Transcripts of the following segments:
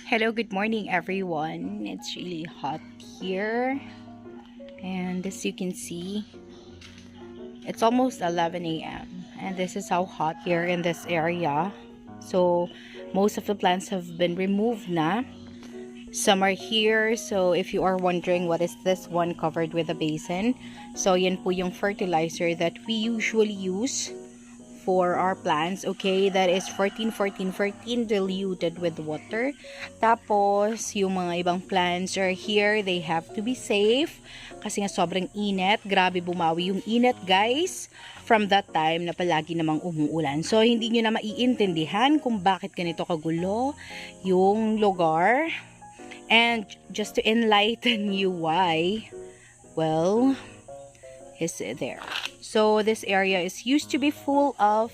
Hello, good morning everyone. It's really hot here, and as you can see, it's almost 11 a.m. and this is how hot here in this area. So most of the plants have been removed na. Some are here, so if you are wondering what is this one covered with a basin, so yan po yung fertilizer that we usually use for our plants. Okay, that is 14 diluted with water. Tapos yung mga ibang plants are here, they have to be safe kasi nga sobrang init. Grabe bumawi yung init, guys, from that time na palagi namang umuulan. So hindi nyo na maiintindihan kung bakit ganito kagulo yung lugar. And just to enlighten you why, well, is there. So this area is used to be full of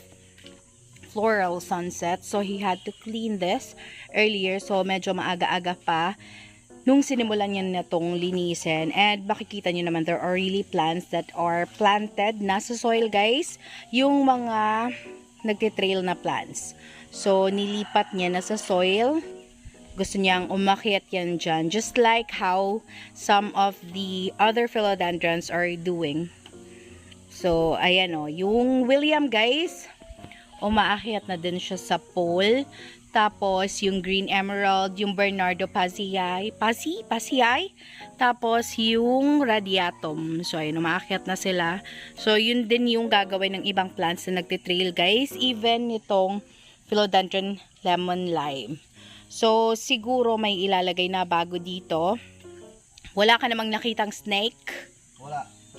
floral sunsets. So he had to clean this earlier. So medyo maaga-aga pa nung sinimulan niya na itong linisin. And makikita nyo naman there are really plants that are planted nasa soil, guys. Yung mga nagtitrail na plants. So nilipat niya na sa soil. Gusto niyang umakyat yan dyan. Just like how some of the other philodendrons are doing. So, ayan o. Yung William, guys, umaakyat na din siya sa pole. Tapos, yung green emerald, yung Bernardo Pasiae. Tapos, yung radiatum. So, ayun, umaakyat na sila. So, yun din yung gagawin ng ibang plants na nagtitrail, guys. Even itong philodendron lemon lime. So, siguro may ilalagay na bago dito. Wala ka namang nakitang snake?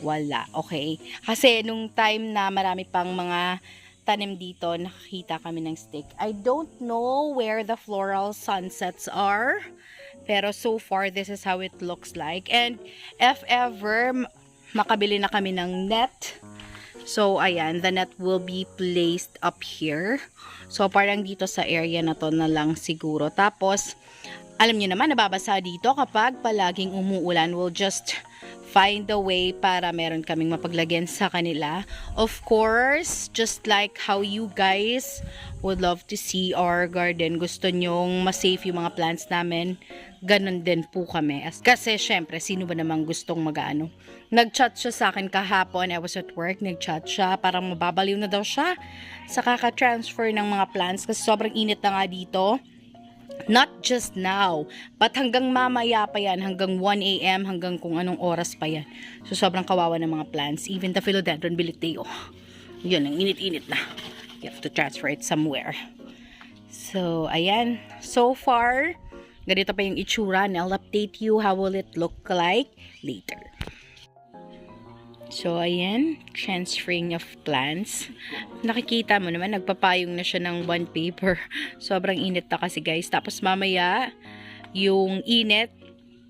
Wala. Okay. Kasi nung time na marami pang mga tanim dito, nakakita kami ng snake. I don't know where the floral sunsets are. Pero so far, this is how it looks like. And if ever, makabili na kami ng net. So, ayan, the net will be placed up here. So, parang dito sa area na to na lang siguro. Tapos, alam nyo naman, nababasa dito kapag palaging umuulan. We'll just find a way para meron kaming mapaglagyan sa kanila. Of course, just like how you guys would love to see our garden. Gusto nyong ma-safe yung mga plants namin. Ganon din po kami. Kasi, syempre, sino ba namang gustong mag-ano? Nag-chat siya sa akin kahapon. I was at work. Nag-chat siya. Parang mababaliw na daw siya sa kaka-transfer ng mga plants. Kasi sobrang init na nga dito. Not just now, but hanggang mamaya pa yan. Hanggang 1 a.m. Hanggang kung anong oras pa yan. So, sobrang kawawa ng mga plants. Even the philodendron biliteo. Yun, ang init-init na. You have to transfer it somewhere. So, ayan. So far, ganito pa yung itsura. And I'll update you how will it look like later. So, ayan, transferring of plants. Nakikita mo naman, nagpapayong na siya ng one paper. Sobrang init na kasi, guys. Tapos mamaya, yung init,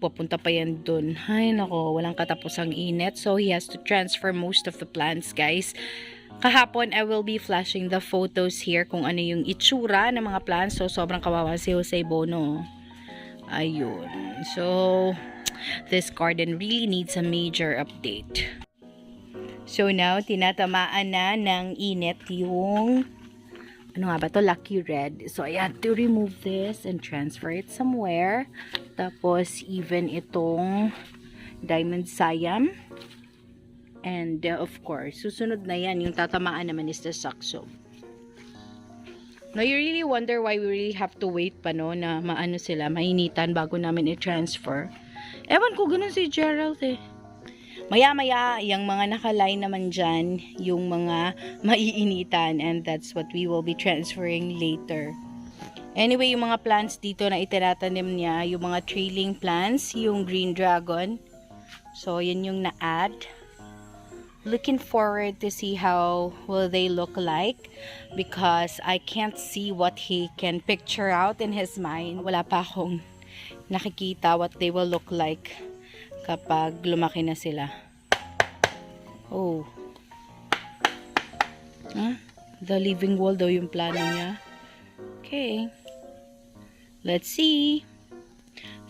pupunta pa yan dun. Ay, nako, walang katapusang init. So, he has to transfer most of the plants, guys. Kahapon, I will be flashing the photos here kung ano yung itsura ng mga plants. So, sobrang kawawa si Jose Bono. Ayun. So, this garden really needs a major update. So now, tinatamaan na ng init yung, ano nga ba to, Lucky Red. So I had to remove this and transfer it somewhere. Tapos, even itong Diamond Siam. And of course, susunod na yan. Yung tatamaan naman is the Saxo. Now, you really wonder why we really have to wait pa, no, na maano sila, mainitan bago namin i-transfer. Ewan ko, ganun si Gerald eh. Maya-maya, yung mga nakaline naman dyan, yung mga maiinitan, and that's what we will be transferring later. Anyway, yung mga plants dito na itinatanim niya, yung mga trailing plants, yung green dragon. So, yun yung na-add. Looking forward to see how will they look like because I can't see what he can picture out in his mind. Wala pa akong nakikita what they will look like kapag lumaki na sila. Oh. The living wall daw yung plano niya. Okay. Let's see.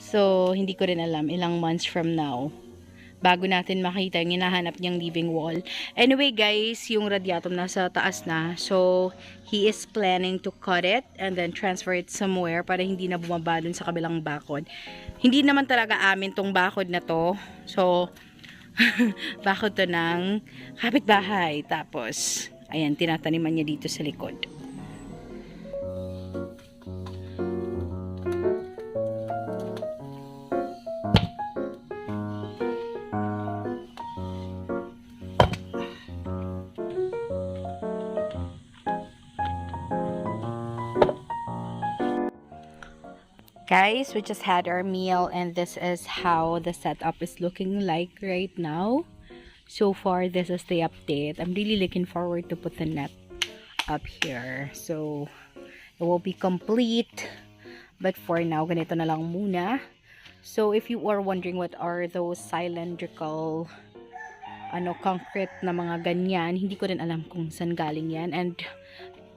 So, hindi ko rin alam ilang months from now. bago natin makita yung hinahanap niyang living wall. Anyway guys, yung radiatum nasa taas na. So, he is planning to cut it and then transfer it somewhere para hindi na bumaba dun sa kabilang bakod. Hindi naman talaga amin tong bakod na to. So, bakod to ng kapitbahay. Tapos, ayan, tinataniman niya dito sa likod. Guys, we just had our meal and this is how the setup is looking like right now. So far, this is the update. I'm really looking forward to put the net up here. So, it will be complete. But for now, ganito na lang muna. So, if you are wondering what are those cylindrical concrete na mga ganyan, hindi ko rin alam kung saan galing yan and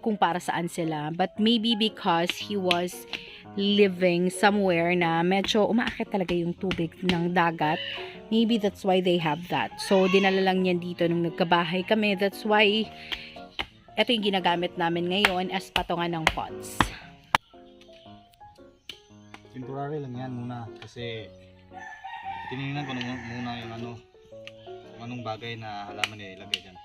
kung para saan sila. But maybe because he was living somewhere na medyo umaakit talaga yung tubig ng dagat. Maybe that's why they have that. So, dinala lang yan dito nung nagkabahay kami. That's why ito yung ginagamit namin ngayon as patungan ng pots. Temporary lang yan muna kasi tinignan ko muna yung anong bagay na halaman niya ilagay dyan.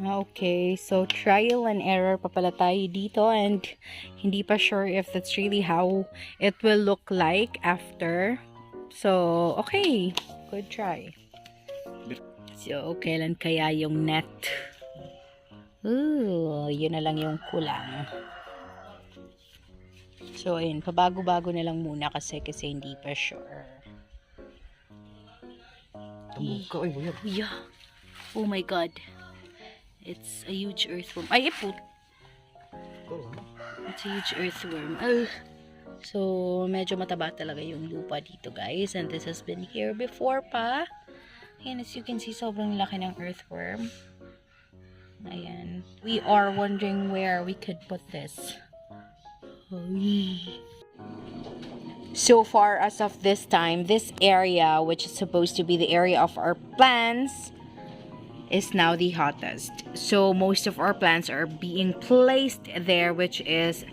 Okay, so trial and error pa pala tayo dito and hindi pa sure if that's really how it will look like after. So, okay, good try. So, kailan kaya yung net? Ooh, yun na lang yung kulang. So, ayun, pabago-bago na lang muna kasi hindi pa sure. Tambog ka, oy, buyag. Yeah. Oh my God. It's a huge earthworm. Ay, iput. It's a huge earthworm. So, medyo mataba talaga yung lupa dito, guys. And this has been here before pa. And as you can see, sobrang laki ng earthworm. Ayan. We are wondering where we could put this. So far, as of this time, this area, which is supposed to be the area of our plants, is now the hottest. So most of our plants are being placed there, which is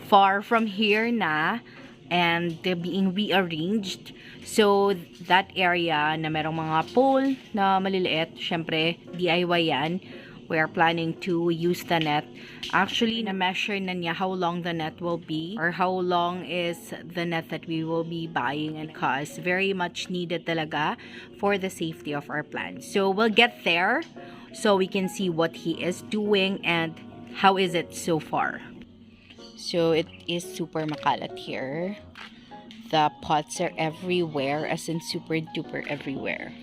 far from here na, and they're being rearranged. So that area na merong mga pole na maliliit, syempre DIY yan. We are planning to use the net. Actually, na-measure na niya how long the net will be or how long is the net that we will be buying, and cause very much needed talaga for the safety of our plants. So we'll get there so we can see what he is doing and how is it so far. So it is super makalat here. The pots are everywhere, as in super duper everywhere.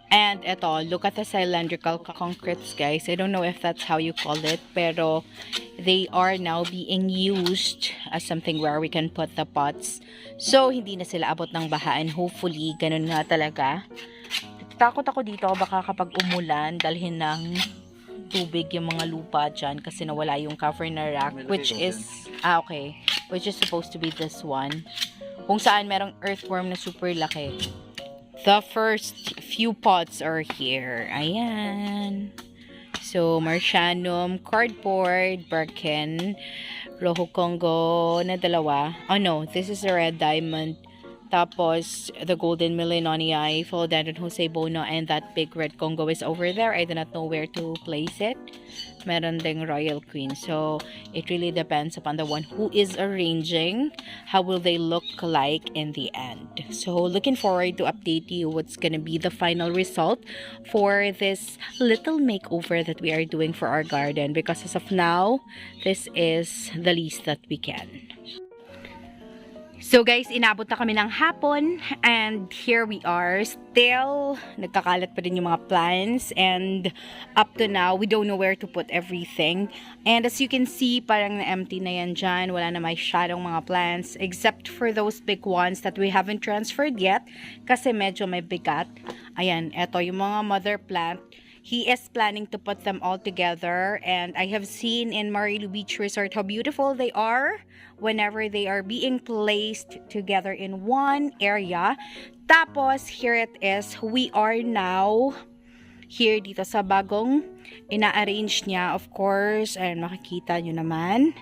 And eto, look at the cylindrical concretes, guys. I don't know if that's how you call it, pero they are now being used as something where we can put the pots. So, hindi na sila abot ng baha, and hopefully, ganun nga talaga. Takot ako dito, baka kapag umulan, dalhin ng tubig yung mga lupa dyan kasi nawala yung cover na rack, which is, which is supposed to be this one. Kung saan merong earthworm na super laki. The first few pots are here. Ayan. So, Marcianum, cardboard, Birkin, Rojo Congo na dalawa. Oh no, this is a red diamond. Tapos, the golden Millenonii, Philodendron, Jose Bono, and that big red Congo is over there. I do not know where to place it. Meron ding Royal Queen. So, it really depends upon the one who is arranging. How will they look like in the end? So, looking forward to update you what's gonna be the final result for this little makeover that we are doing for our garden. Because as of now, this is the least that we can. So guys, inabot na kami ng hapon and here we are. Still, nagkakalat pa din yung mga plants and up to now, we don't know where to put everything. And as you can see, parang na-empty na yan dyan. Wala na masyadong mga plants except for those big ones that we haven't transferred yet kasi medyo may bigat. Ayan, eto yung mga mother plant. he is planning to put them all together, and I have seen in Marilu Beach Resort how beautiful they are whenever they are being placed together in one area. Tapos, here it is. We are now here dito sa bagong ina-arrange niya, of course, and makikita nyo naman.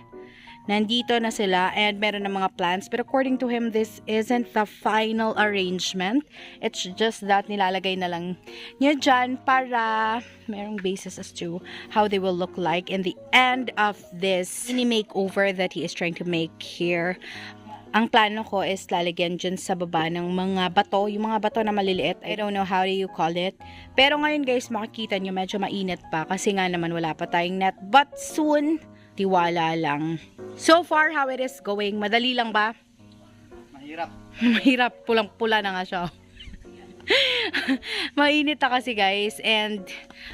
Nandito na sila and meron ng mga plants. But according to him, this isn't the final arrangement. It's just that nilalagay na lang niya dyan para merong basis as to how they will look like in the end of this mini makeover that he is trying to make here. Ang plano ko is lalagyan dyan sa baba ng mga bato. Yung mga bato na maliliit. I don't know how do you call it. Pero ngayon guys, makikita nyo medyo mainit pa. Kasi nga naman wala pa tayong net. But soon, tiwala lang. So far, how it is going? Madali lang ba? Mahirap. Mahirap. Pulang-pula na nga siya. Mainit na kasi guys. And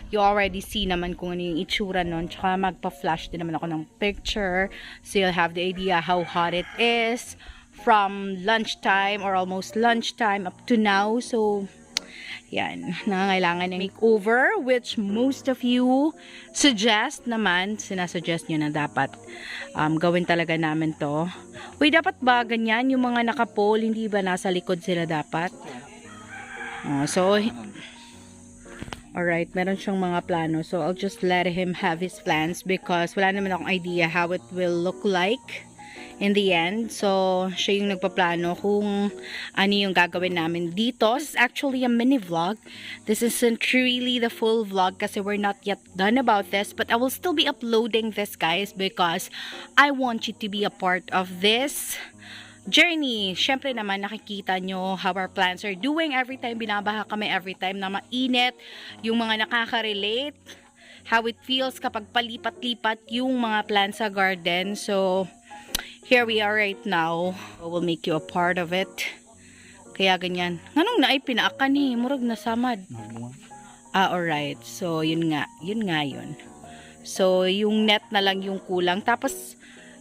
you already see naman kung ano yung itsura nun. Tsaka magpa-flash din naman ako ng picture. So you'll have the idea how hot it is from lunchtime or almost lunchtime up to now. So yan, nangangailangan ng makeover, which most of you suggest naman, sinasuggest nyo na dapat gawin talaga namin to. Uy, dapat ba ganyan yung mga nakapole, hindi ba nasa likod sila dapat? So, alright, meron siyang mga plano. So, I'll just let him have his plans because wala naman akong idea how it will look like in the end. So, siya yung nagpaplano kung ano yung gagawin namin dito. This is actually a mini vlog. This isn't really the full vlog kasi we're not yet done about this. But I will still be uploading this, guys, because I want you to be a part of this journey. Syempre naman, nakikita nyo how our plants are doing every time binabaha kami, every time na mainit. Yung mga nakaka-relate, how it feels kapag palipat-lipat yung mga plants sa garden. So, here we are right now. We'll make you a part of it. Kaya ganyan. Nganong na ay pinaakan eh. Murag nasamad. Alright. So, yun nga. Yun nga yun. So, yung net na lang yung kulang. Tapos,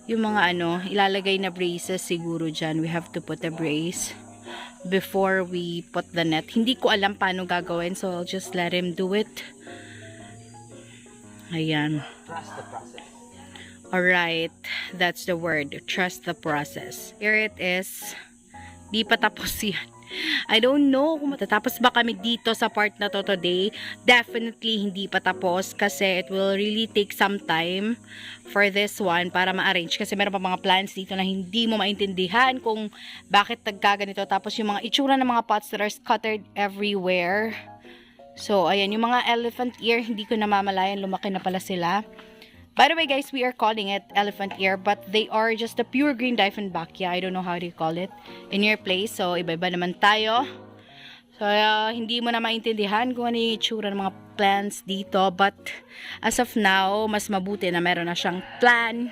yung mga ilalagay na braces siguro dyan. We have to put a brace before we put the net. Hindi ko alam paano gagawin. So, I'll just let him do it. Ayan. Trust the process. Alright, that's the word. Trust the process. Here it is. Di pa tapos yan. I don't know kung matatapos ba kami dito sa part na to today. Definitely hindi pa tapos kasi it will really take some time for this one para ma-arrange. Kasi meron pa mga plants dito na hindi mo maintindihan kung bakit nagkaganito. Tapos yung mga itsura ng mga pots that are scattered everywhere. So, ayan, yung mga elephant ear, hindi ko namamalayan, lumaki na pala sila. By the way, guys, we are calling it elephant ear, but they are just a pure green Dieffenbachia. I don't know how to call it in your place. So, iba-iba naman tayo. So, hindi mo na maintindihan kung ano yung itsura ng mga plants dito. But, as of now, mas mabuti na meron na siyang plan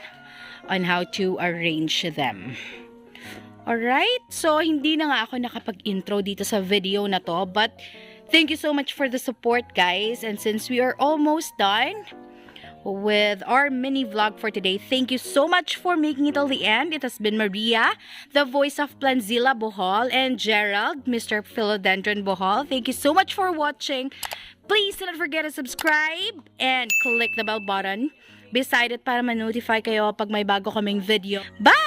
on how to arrange them. Alright? So, hindi na nga ako nakapag-intro dito sa video na to. But, thank you so much for the support, guys. And since we are almost done with our mini vlog for today, thank you so much for making it till the end. It has been Maria, the voice of PLANTZILLA BHL, and Gerald, Mr. Philodendron BHL. Thank you so much for watching. Please do not forget to subscribe and click the bell button beside it para ma-notify kayo pag may bago kaming video. Bye!